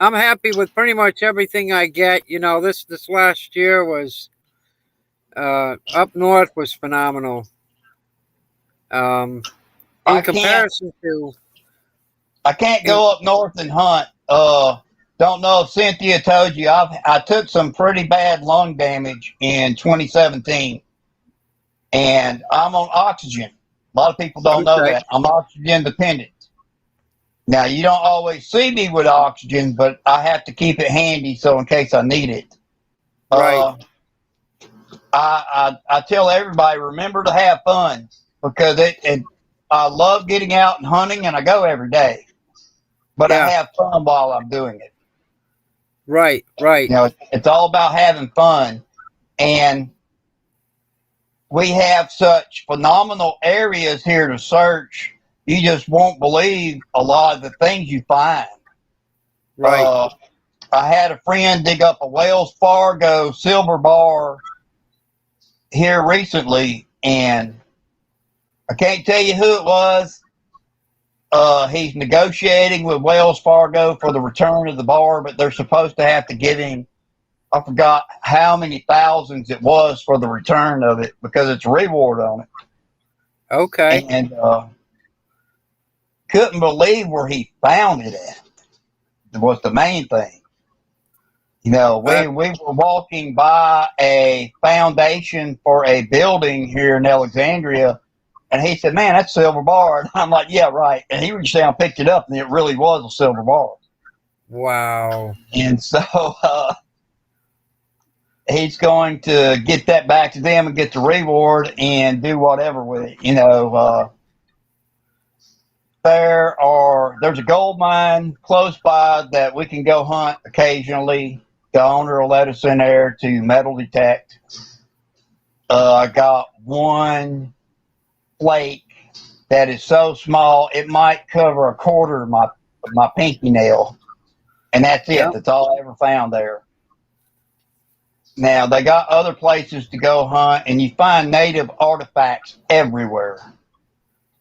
I'm happy with pretty much everything I get. This last year was up north was phenomenal. In comparison to, I can't go up north and hunt. Don't know if Cynthia told you, I took some pretty bad lung damage in 2017, and I'm on oxygen. A lot of people don't know that. I'm oxygen dependent. Now, you don't always see me with oxygen, but I have to keep it handy so in case I need it. right. I tell everybody, remember to have fun, because I love getting out and hunting, and I go every day, but I have fun while I'm doing it. Right. It's all about having fun, and we have such phenomenal areas here to search. You just won't believe a lot of the things you find. Right. I had a friend dig up a Wells Fargo silver bar here recently, and I can't tell you who it was. He's negotiating with Wells Fargo for the return of the bar, but they're supposed to have to give him, I forgot how many thousands it was for the return of it, because it's a reward on it. Okay. And couldn't believe where he found it at. Was the main thing. We were walking by a foundation for a building here in Alexandria, and he said, "Man, that's a silver bar." And I'm like, "Yeah, right." And he reached down and picked it up, and it really was a silver bar. Wow. And so he's going to get that back to them and get the reward and do whatever with it. There's a gold mine close by that we can go hunt occasionally. The owner will let us in there to metal detect. I got one flake that is so small it might cover a quarter of my pinky nail, and that's it. That's all I ever found there. Now, they got other places to go hunt, and you find native artifacts everywhere.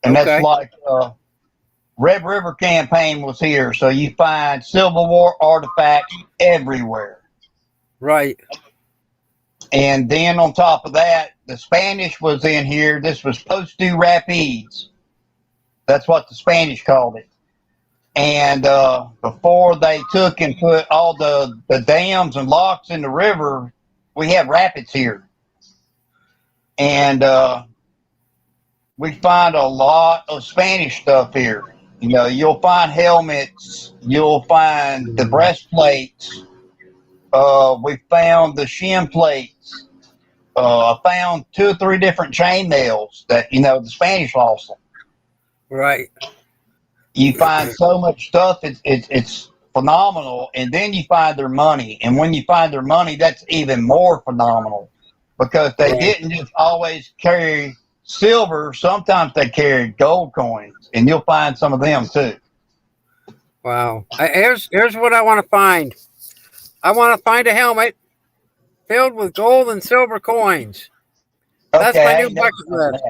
And that's like Red River Campaign was here, so you find Civil War artifacts everywhere. Right. And then on top of that, the Spanish was in here. This was Postu Rapids. That's what the Spanish called it. And before they took and put all the dams and locks in the river, we have rapids here. And we find a lot of Spanish stuff here. You'll find helmets. You'll find the breastplates. We found the shin plates. I found 2 or 3 different chainmails that, the Spanish lost them. Right. You find so much stuff. It's phenomenal. And then you find their money. And when you find their money, that's even more phenomenal, because they didn't just always carry silver. Sometimes they carried gold coins, and you'll find some of them too. Wow. Here's what I want to find. I want to find a helmet filled with gold and silver coins. That's my new bucket list.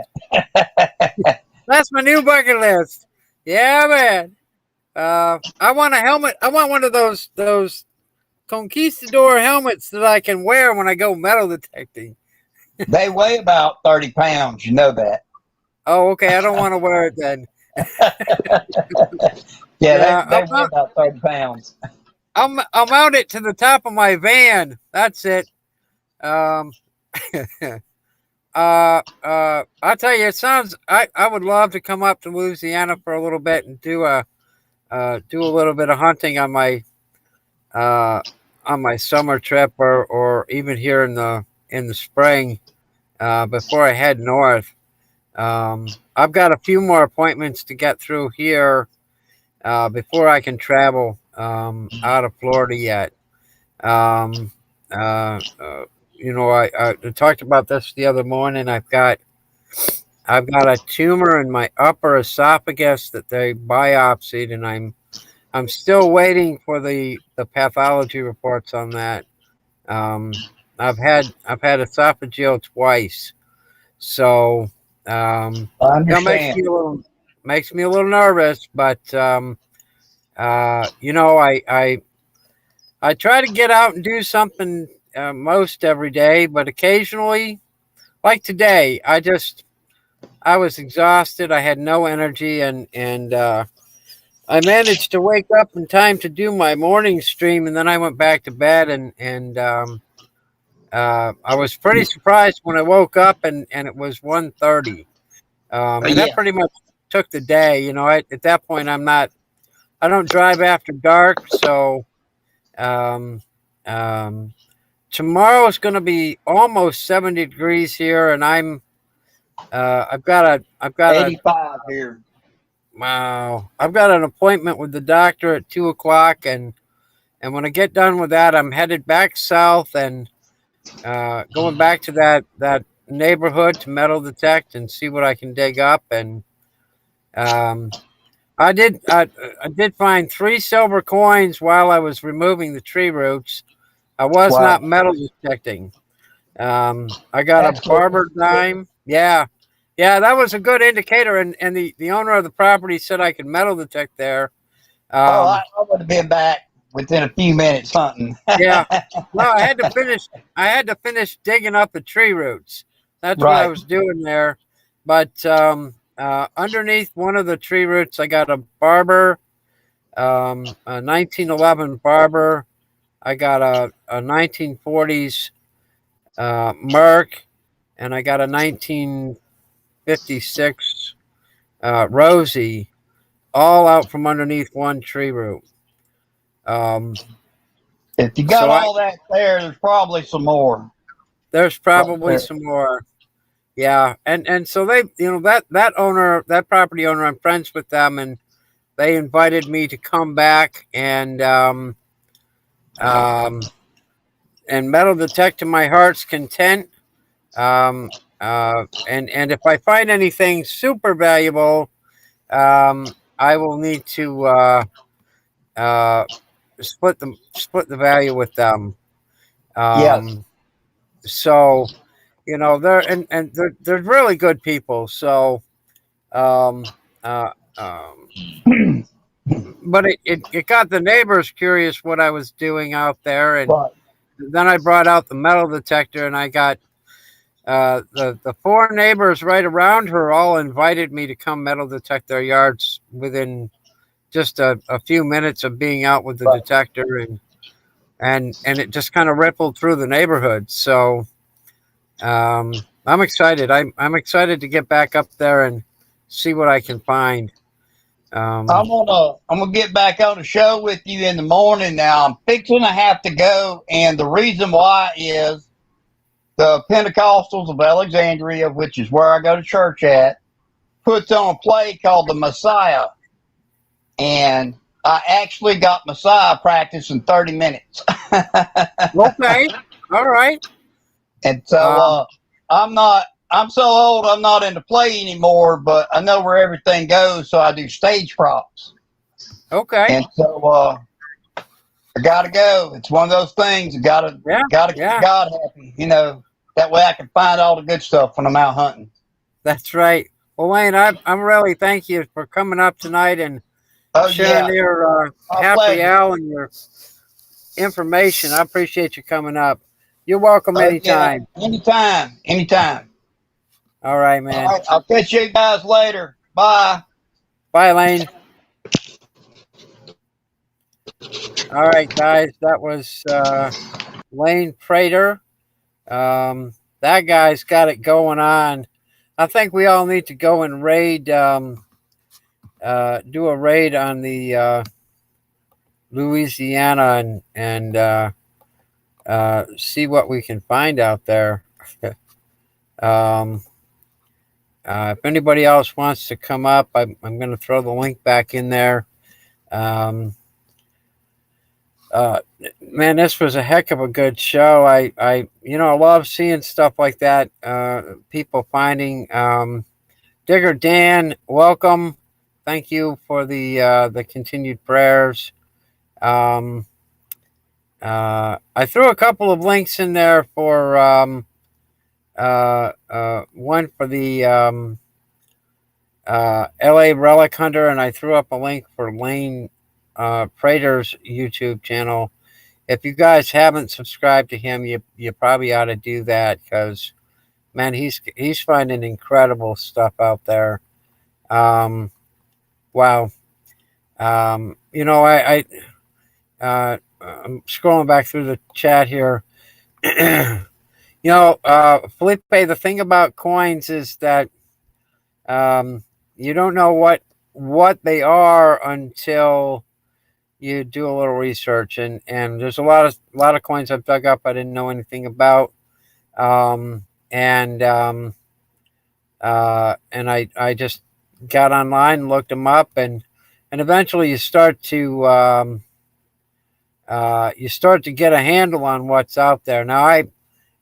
That's my new bucket list. Yeah, man. I want a helmet. I want one of those conquistador helmets that I can wear when I go metal detecting. They weigh about 30 pounds. You know that. Oh, okay. I don't want to wear it then. Yeah, they weigh about 30 pounds. I'll mount it to the top of my van. That's it. I'll tell you, it sounds. I would love to come up to Louisiana for a little bit and do a little bit of hunting on my summer trip, or even here in the spring, before I head north. I've got a few more appointments to get through here before I can travel out of Florida yet. I talked about this the other morning. I've got a tumor in my upper esophagus that they biopsied, and I'm still waiting for the pathology reports on that. I've had esophageal twice, so I makes understand. me a little nervous. But I try to get out and do something most every day, but occasionally, like today, I was exhausted. I had no energy, and I managed to wake up in time to do my morning stream, and then I went back to bed, and I was pretty surprised when I woke up, and it was 1:30, and that Yeah. pretty much took the day. At that point, I don't drive after dark, so um, um, tomorrow is going to be almost 70 degrees here, and I've got a 85 here. wow, I've got an appointment with the doctor at 2 o'clock, and when I get done with that, I'm headed back south and going back to that neighborhood to metal detect and see what I can dig up. And um, I did find 3 silver coins while I was removing the tree roots. I was Wow. not metal detecting. I got a That's good. barber dime. Yeah. Yeah, that was a good indicator. And the owner of the property said I could metal detect there. Oh, Um, I would have been back within a few minutes hunting. yeah. Well, I had to finish. I had to finish digging up the tree roots. That's what I Right. was doing there. But underneath one of the tree roots, I got a barber, a 1911 barber. I got a 1940s Merc, and I got a 1956 Rosie, all out from underneath one tree root. Um, If you got so all that there, there's probably some more there's right probably there. some more. Yeah, and so they, that property owner, I'm friends with them, and they invited me to come back um, and metal detect to my heart's content. And if I find anything super valuable, I will need to uh, split the value with them. Yes. Um, so they're and they're really good people. So um, uh, um, but it got the neighbors curious what I was doing out there, and But then I brought out the metal detector, and I got the 4 neighbors right around her all invited me to come metal detect their yards within just a few minutes of being out with the but detector, and it just kind of rippled through the neighborhood. So I'm excited. I'm excited to get back up there and see what I can find. Um, I'm gonna get back on the show with you in the morning now. I'm fixing to have to go, and the reason why is the Pentecostals of Alexandria, which is where I go to church at, puts on a play called The Messiah. And I actually got Messiah practice in 30 minutes. okay, all right. And so Um, I'm so old, I'm not into play anymore, but I know where everything goes. So I do stage props. okay. And so I got to go. It's one of those things. Yeah, Gotta keep yeah. God happy. That way I can find all the good stuff when I'm out hunting. That's right. Well, Wayne, I'm really thank you for coming up tonight and Oh, sharing yeah. your My happy pleasure. hour and your information. I appreciate you coming up. You're welcome Oh, yeah. anytime. Anytime. Anytime. All right, All man. right. I'll catch you guys later. Bye. Bye, Lane. All right, guys. That was Lane Prater. That guy's got it going on. I think we all need to go and raid, do a raid on the Louisiana and see what we can find out there. um, if anybody else wants to come up, I'm going to throw the link back in there. Um, uh, Man, this was a heck of a good show. I love seeing stuff like that. People finding Digger Dan, welcome. thank you for the continued prayers. Um, I threw a couple of links in there for one for the LA Relic Hunter, and I threw up a link for Lane Prater's YouTube channel. If you guys haven't subscribed to him, you probably ought to do that, because man, he's finding incredible stuff out there. Wow. I'm scrolling back through the chat here. Felipe, the thing about coins is that you don't know what they are until you do a little research, and there's a lot of coins I've dug up I didn't know anything about, and I just got online and looked them up, and eventually you start to get a handle on what's out there. Now,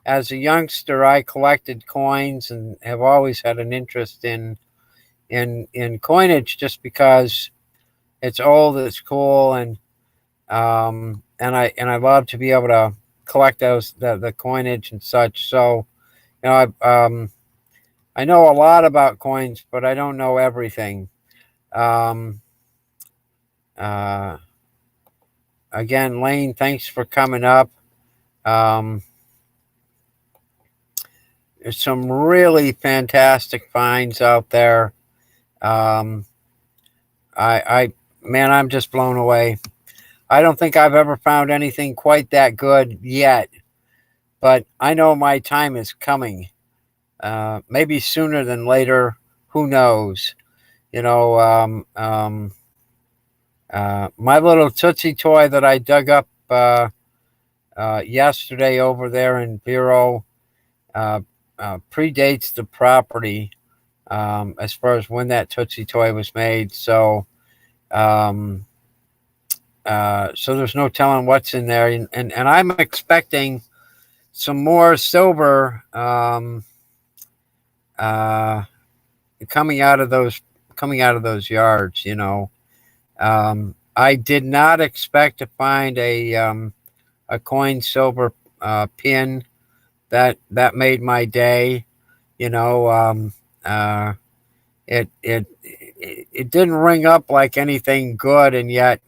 as a youngster, I collected coins and have always had an interest in coinage, just because it's old, it's cool, and I love to be able to collect the coinage and such. So, I know a lot about coins, but I don't know everything. Um, uh, Again, Lane, thanks for coming up. Um, there's some really fantastic finds out there. Um, man, I'm just blown away. I don't think I've ever found anything quite that good yet, but I know my time is coming. Maybe sooner than later. Who knows? You know, my little Tootsie toy that I dug up yesterday over there in Vero predates the property, as far as when that Tootsie toy was made. So, so there's no telling what's in there, and I'm expecting some more silver coming out of those yards. I did not expect to find a coin silver pin that made my day. You know, it didn't ring up like anything good, and yet,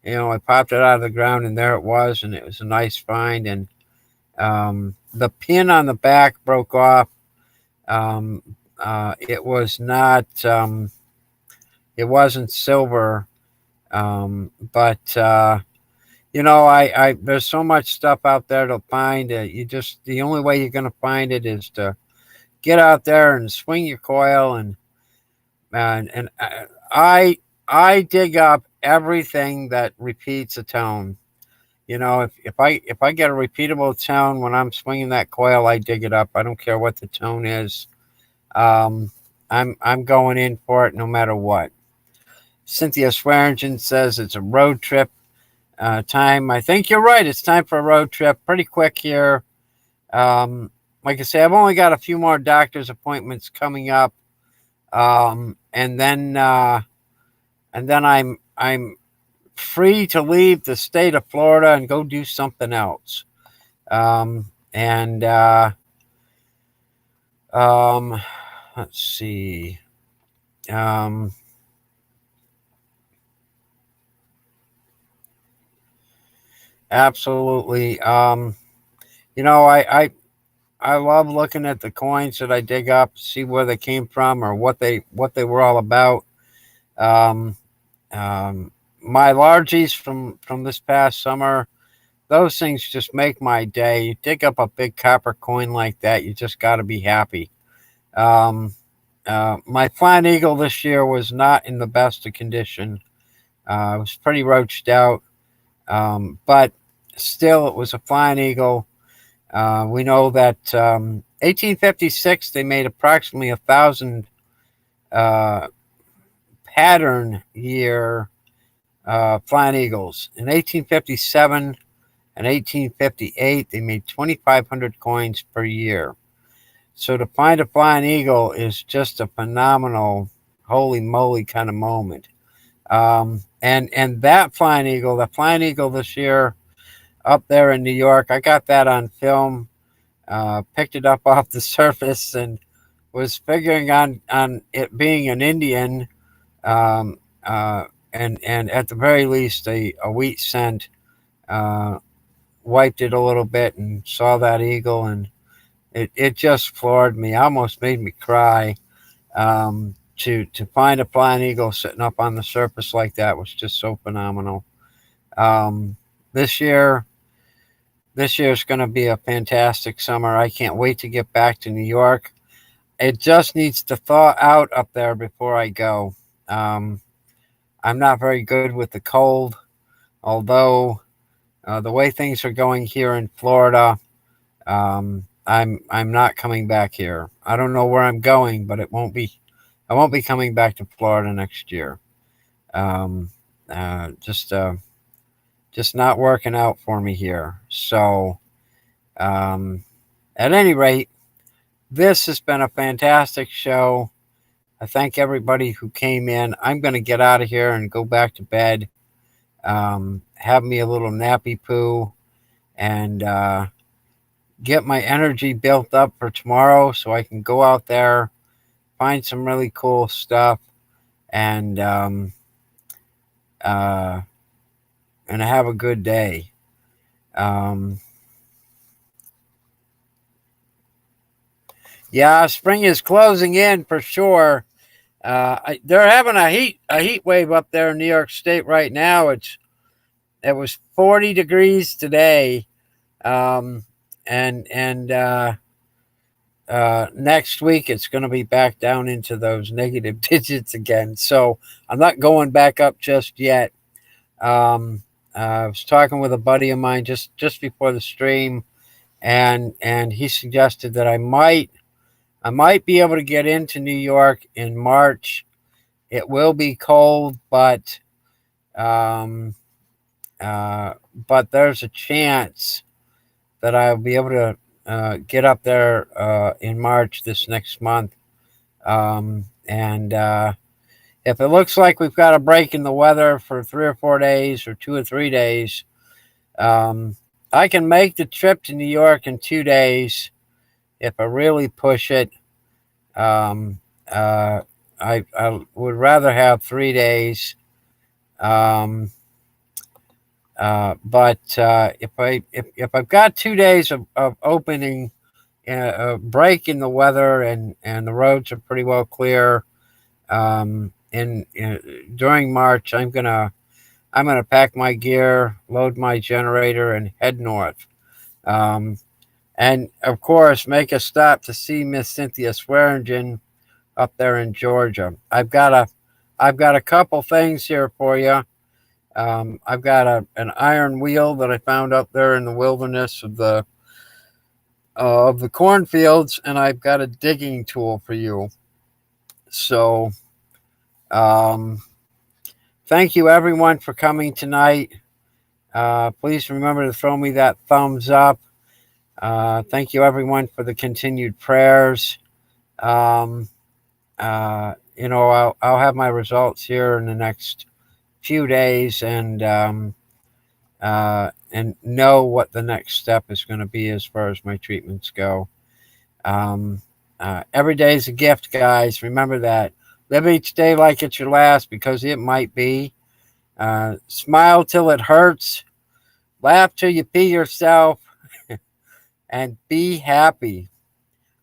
I popped it out of the ground, and there it was, and it was a nice find. And the pin on the back broke off. It was not. It wasn't silver, but I there's so much stuff out there to find. The only way you're going to find it is to get out there and swing your coil, and I dig up everything that repeats a tone. If I get a repeatable tone when I'm swinging that coil, I dig it up. I don't care what the tone is. I'm going in for it no matter what. Cynthia Swearingen says it's a road trip time. I think you're right. It's time for a road trip. Pretty quick here. Like I say, I've only got a few more doctor's appointments coming up, and then I'm free to leave the state of Florida and go do something else. And let's see. Absolutely. I love looking at the coins that I dig up, see where they came from or what they were all about. My largies from this past summer, those things just make my day. You dig up a big copper coin like that, you just got to be happy. My Flying Eagle this year was not in the best of condition. It was pretty roached out, but still, it was a Flying Eagle. We know that 1856 they made approximately 1,000 pattern year Flying Eagles. In 1857 and 1858 they made 2,500 coins per year. So to find a Flying Eagle is just a phenomenal holy moly kind of moment. And that flying eagle, the flying eagle this year up there in New York, I got that on film. Picked it up off the surface and was figuring on it being an Indian, um, and at the very least a wheat scent. Uh, Wiped it a little bit and saw that eagle, and it just floored me. Almost made me cry. To find a flying eagle sitting up on the surface like that was just so phenomenal. Um, this year, this year's going to be a fantastic summer. I can't wait to get back to New York. It just needs to thaw out up there before I go. Um, I'm not very good with the cold, although the way things are going here in Florida, I'm not coming back here. I don't know where I'm going, but it won't be. I won't be coming back to Florida next year. Um, uh, just uh, just not working out for me here. So, um, at any rate, this has been a fantastic show. I thank everybody who came in. I'm going to get out of here and go back to bed. Have me a little nappy poo and get my energy built up for tomorrow so I can go out there, find some really cool stuff, and uh, have a good day. Yeah, spring is closing in for sure. They're having a heat wave up there in New York State right now. It was 40 degrees today, um, and next week it's going to be back down into those negative digits again. So I'm not going back up just yet. I was talking with a buddy of mine just before the stream, and he suggested that I might be able to get into New York in March. It will be cold, um, but there's a chance that I'll be able to get up there in March this next month. And if it looks like we've got a break in the weather for 3 or 4 days or 2 or 3 days, I can make the trip to New York in 2 days if I really push it. Um, I would rather have 3 days. Um, but if I've got 2 days of opening, a break in the weather, and the roads are pretty well clear, during March, I'm gonna pack my gear, load my generator, and head north. Um, and of course, make a stop to see Miss Cynthia Swearingen up there in Georgia. I've got a couple things here for you. I've got an iron wheel that I found up there in the wilderness of the cornfields, and I've got a digging tool for you. So, thank you everyone for coming tonight. Please remember to throw me that thumbs up. Thank you everyone for the continued prayers. I'll have my results here in the next few days, and know what the next step is going to be as far as my treatments go. Every day is a gift, guys. Remember that. Live each day like it's your last, because it might be. Smile till it hurts. Laugh till you pee yourself. And be happy.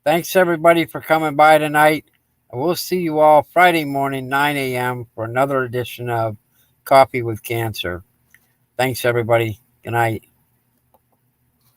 Thanks, everybody, for coming by tonight. We'll see you all Friday morning, 9 a.m. for another edition of Coffee with Cancer. Thanks, everybody. Good night.